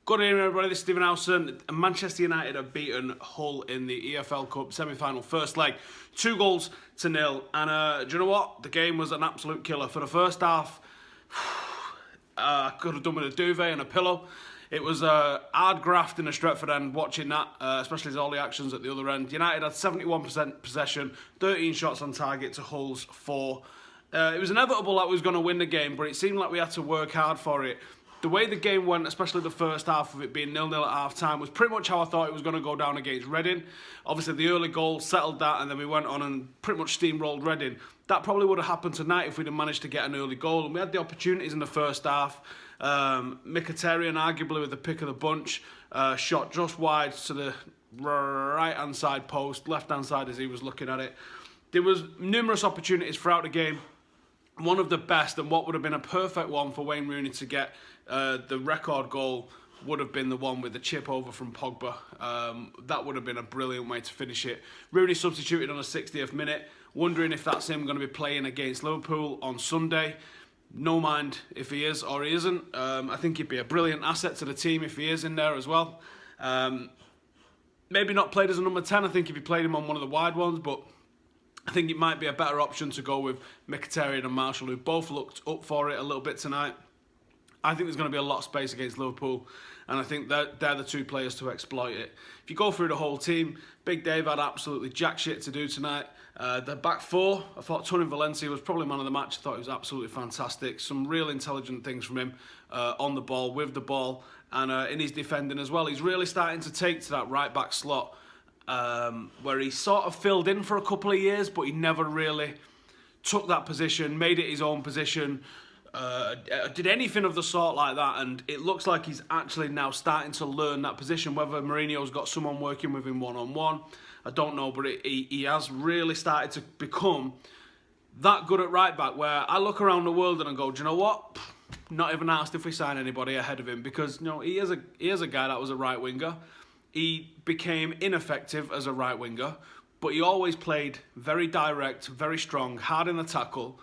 Good evening, everybody. This is Stephen Howson. Manchester United have beaten Hull in the EFL Cup semi-final first leg. 2-0. And do you know what? The game was an absolute killer. For the first half, I could have done with a duvet and a pillow. It was a hard graft in the Stretford end watching that, especially as all the actions at the other end. United had 71% possession, 13 shots on target to Hull's 4. It was inevitable that we was going to win the game, but it seemed like we had to work hard for it. The way the game went, especially the first half of it being 0-0 at half-time, was pretty much how I thought it was going to go down against Reading. Obviously, the early goal settled that, and then we went on and pretty much steamrolled Reading. That probably would have happened tonight if we'd have managed to get an early goal. And we had the opportunities in the first half. Mkhitaryan, arguably with the pick of the bunch, shot just wide to the right-hand side post, left-hand side as he was looking at it. There was numerous opportunities throughout the game. One of the best, and what would have been a perfect one for Wayne Rooney to get the record goal, would have been the one with the chip over from Pogba. That would have been a brilliant way to finish it. Rooney substituted on the 60th minute, wondering if that's him going to be playing against Liverpool on Sunday. No mind if he is or he isn't. I think he'd be a brilliant asset to the team if he is in there as well. Maybe not played as a number 10, I think if he played him on one of the wide ones, but I think it might be a better option to go with Mkhitaryan and Marshall, who both looked up for it a little bit tonight. I think there's going to be a lot of space against Liverpool, and I think they're the two players to exploit it. If you go through the whole team, Big Dave had absolutely jack shit to do tonight. The back four, I thought Tony Valencia was probably man of the match. I thought he was absolutely fantastic. Some real intelligent things from him on the ball, with the ball, and in his defending as well. He's really starting to take to that right-back slot, where he sort of filled in for a couple of years, but he never really took that position, made it his own position, did anything of the sort like that, and it looks like he's actually now starting to learn that position. Whether Mourinho's got someone working with him one-on-one, I don't know, but he has really started to become that good at right-back, where I look around the world and I go, do you know what? Not even asked if we sign anybody ahead of him, because you know, he is a guy that was a right-winger. He became ineffective as a right winger, but he always played very direct, very strong, hard in the tackle,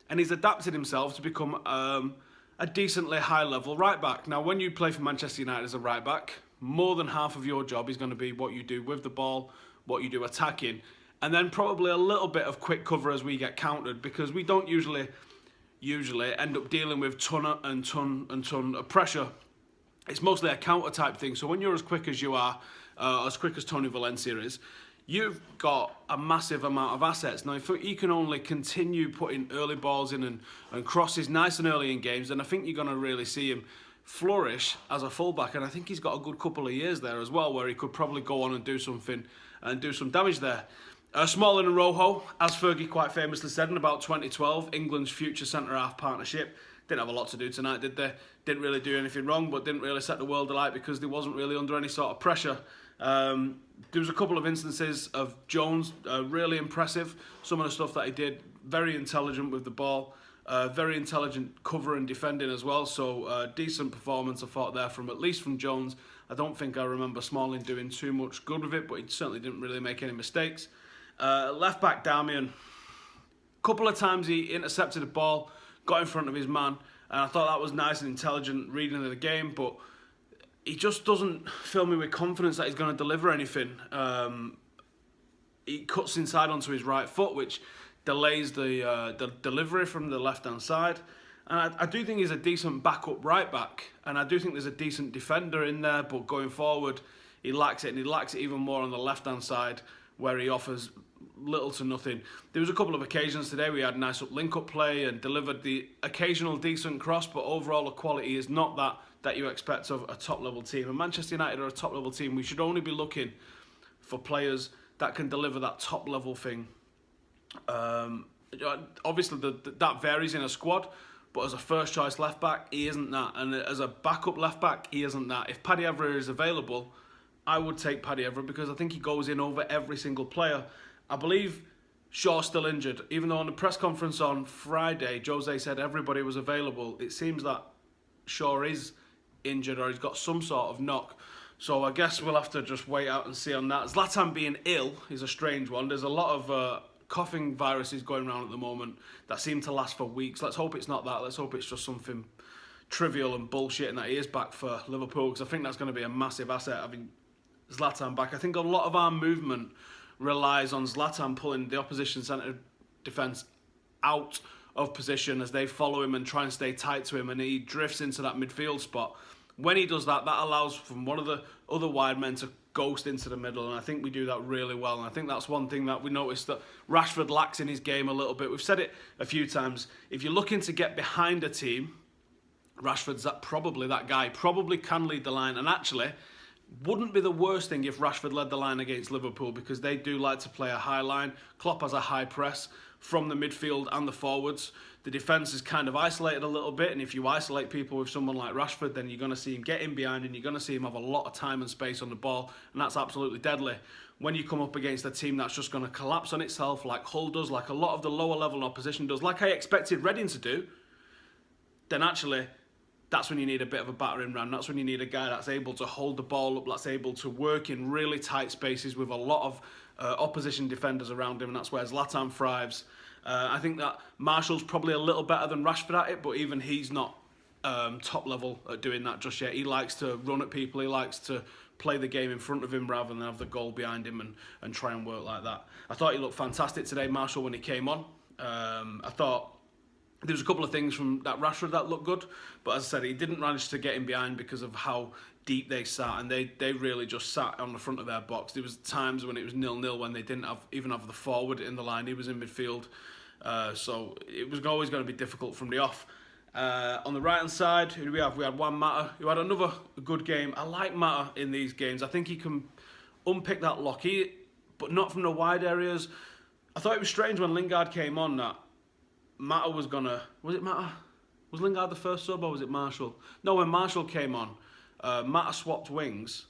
and he's adapted himself to become a decently high-level right-back. Now, when you play for Manchester United as a right-back, more than half of your job is going to be what you do with the ball, what you do attacking, and then probably a little bit of quick cover as we get countered, because we don't usually end up dealing with ton of pressure. It's mostly a counter-type thing. So when you're as quick as you are, as quick as Tony Valencia is, you've got a massive amount of assets. Now, if he can only continue putting early balls in and crosses nice and early in games, then I think you're going to really see him flourish as a fullback. And I think he's got a good couple of years there as well, where he could probably go on and do something and do some damage there. Smalling and Rojo, as Fergie quite famously said in about 2012, England's future centre-half partnership. Didn't have a lot to do tonight, did they? Didn't really do anything wrong, but didn't really set the world alight because they wasn't really under any sort of pressure. There was a couple of instances of Jones, really impressive. Some of the stuff that he did, very intelligent with the ball, very intelligent cover and defending as well. So decent performance, I thought, there from at least from Jones. I don't think I remember Smalling doing too much good with it, but he certainly didn't really make any mistakes. Left back Darmian, a couple of times he intercepted the ball, got in front of his man, and I thought that was nice and intelligent reading of the game, but he just doesn't fill me with confidence that he's going to deliver anything. He cuts inside onto his right foot, which delays the delivery from the left-hand side. And I do think he's a decent backup right-back, and I do think there's a decent defender in there, but going forward, he lacks it, and he lacks it even more on the left-hand side, where he offers little to nothing. There was a couple of occasions today we had nice link-up play and delivered the occasional decent cross, but overall the quality is not that you expect of a top-level team. And Manchester United are a top-level team. We should only be looking for players that can deliver that top-level thing. Obviously, that varies in a squad, but as a first-choice left-back, he isn't that. And as a backup left-back, he isn't that. If Paddy Evra is available, I would take Paddy Evra because I think he goes in over every single player. I believe Shaw's still injured, even though on the press conference on Friday, Jose said everybody was available. It seems that Shaw is injured or he's got some sort of knock. So I guess we'll have to just wait out and see on that. Zlatan being ill is a strange one. There's a lot of coughing viruses going around at the moment that seem to last for weeks. Let's hope it's not that. Let's hope it's just something trivial and bullshit and that he is back for Liverpool, because I think that's going to be a massive asset having Zlatan back. I think a lot of our movement relies on Zlatan pulling the opposition centre defence out of position as they follow him and try and stay tight to him, and he drifts into that midfield spot. When he does that, that allows from one of the other wide men to ghost into the middle, and I think we do that really well. And I think that's one thing that we noticed that Rashford lacks in his game a little bit. We've said it a few times. If you're looking to get behind a team, Rashford's probably that guy. Probably can lead the line, and actually wouldn't be the worst thing if Rashford led the line against Liverpool, because they do like to play a high line. Klopp has a high press from the midfield and the forwards. The defence is kind of isolated a little bit, and if you isolate people with someone like Rashford, then you're going to see him get in behind, and you're going to see him have a lot of time and space on the ball, and that's absolutely deadly. When you come up against a team that's just going to collapse on itself, like Hull does, like a lot of the lower level opposition does, like I expected Reading to do, then actually that's when you need a bit of a battering ram. That's when you need a guy that's able to hold the ball up, that's able to work in really tight spaces with a lot of opposition defenders around him, and that's where Zlatan thrives. I think that Martial's probably a little better than Rashford at it, but even he's not top level at doing that just yet. He likes to run at people, he likes to play the game in front of him rather than have the goal behind him and try and work like that. I thought he looked fantastic today, Martial, when he came on. I thought there was a couple of things from that Rashford that looked good, but as I said, he didn't manage to get in behind because of how deep they sat, and they really just sat on the front of their box. There was times when it was 0-0 when they didn't even have the forward in the line. He was in midfield, so it was always going to be difficult from the off. On the right hand side, who do we have? We had Juan Mata, who had another good game. I like Mata in these games. I think he can unpick that lock, but not from the wide areas. I thought it was strange when Lingard came on that Mata was gonna. Was it Mata? Was Lingard the first sub, or was it Martial? No, when Martial came on, Mata swapped wings.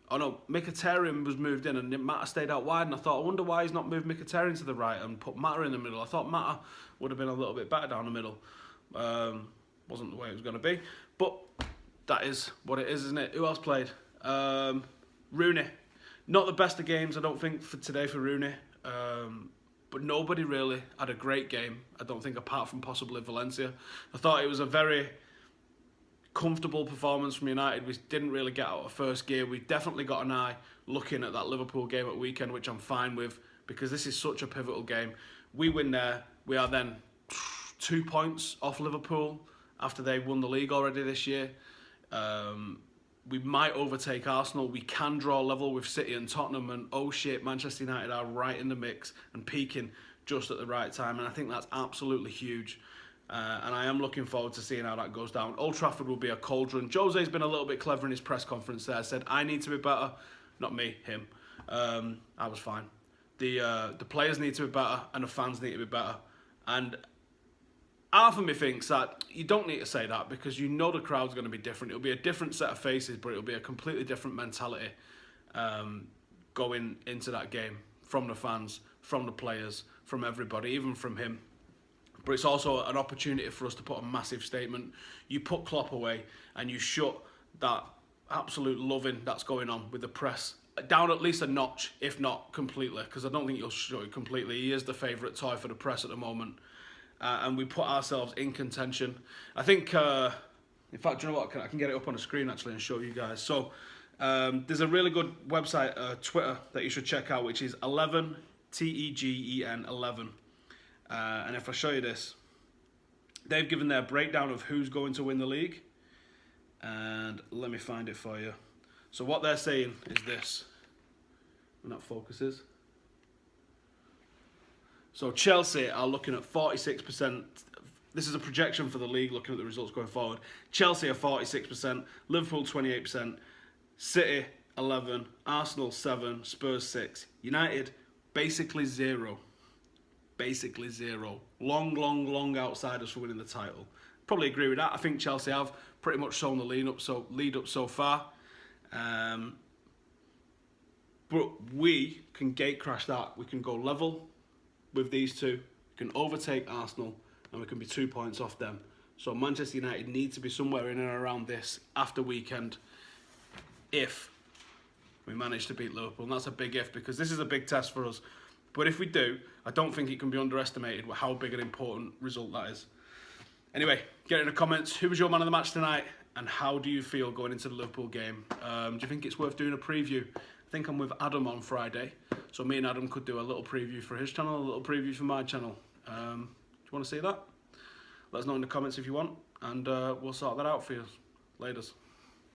Oh no, Mkhitaryan was moved in and Mata stayed out wide, and I thought, I wonder why he's not moved Mkhitaryan to the right and put Mata in the middle. I thought Mata would have been a little bit better down the middle. Wasn't the way it was going to be, but that is what it is, isn't it? Who else played? Rooney. Not the best of games, I don't think, for today for Rooney. But nobody really had a great game, I don't think, apart from possibly Valencia. I thought it was a very comfortable performance from United. We didn't really get out of first gear. We definitely got an eye looking at that Liverpool game at weekend, which I'm fine with, because this is such a pivotal game. We win there, we are then 2 points off Liverpool after they won the league already this year. We might overtake Arsenal. We can draw level with City and Tottenham, and oh shit, Manchester United are right in the mix and peaking just at the right time, and I think that's absolutely huge. And I am looking forward to seeing how that goes down. Old Trafford will be a cauldron. Jose's been a little bit clever in his press conference there. Said, I need to be better. Not me, him. I was fine. The players need to be better and the fans need to be better. And half of me thinks that you don't need to say that, because you know the crowd's going to be different. It'll be a different set of faces, but it'll be a completely different mentality going into that game from the fans, from the players, from everybody, even from him. But it's also an opportunity for us to put a massive statement. You put Klopp away and you shut that absolute loving that's going on with the press down at least a notch, if not completely, because I don't think you'll shut it completely. He is the favourite toy for the press at the moment. And we put ourselves in contention. I think, in fact, do you know what? I can get it up on the screen actually and show you guys. So there's a really good website, Twitter, that you should check out, which is 11, TEGEN 11. And if I show you this, they've given their breakdown of who's going to win the league. And let me find it for you. So what they're saying is this. And that focuses. So Chelsea are looking at 46%. This is a projection for the league, looking at the results going forward. Chelsea are 46%, Liverpool 28%, City 11%, Arsenal 7%, Spurs 6%, United basically 0%. Basically 0%. Long outsiders for winning the title. Probably agree with that. I think Chelsea have pretty much shown the lead up so far. But we can gate crash that. We can go level with these two. We can overtake Arsenal and we can be 2 points off them. So Manchester United need to be somewhere in and around this after weekend if we manage to beat Liverpool. And that's a big if, because this is a big test for us. But if we do, I don't think it can be underestimated how big an important result that is. Anyway, get in the comments. Who was your man of the match tonight? And how do you feel going into the Liverpool game? Do you think it's worth doing a preview? I think I'm with Adam on Friday. So me and Adam could do a little preview for his channel, a little preview for my channel. Do you want to see that? Let us know in the comments if you want. And we'll sort that out for you. Laters.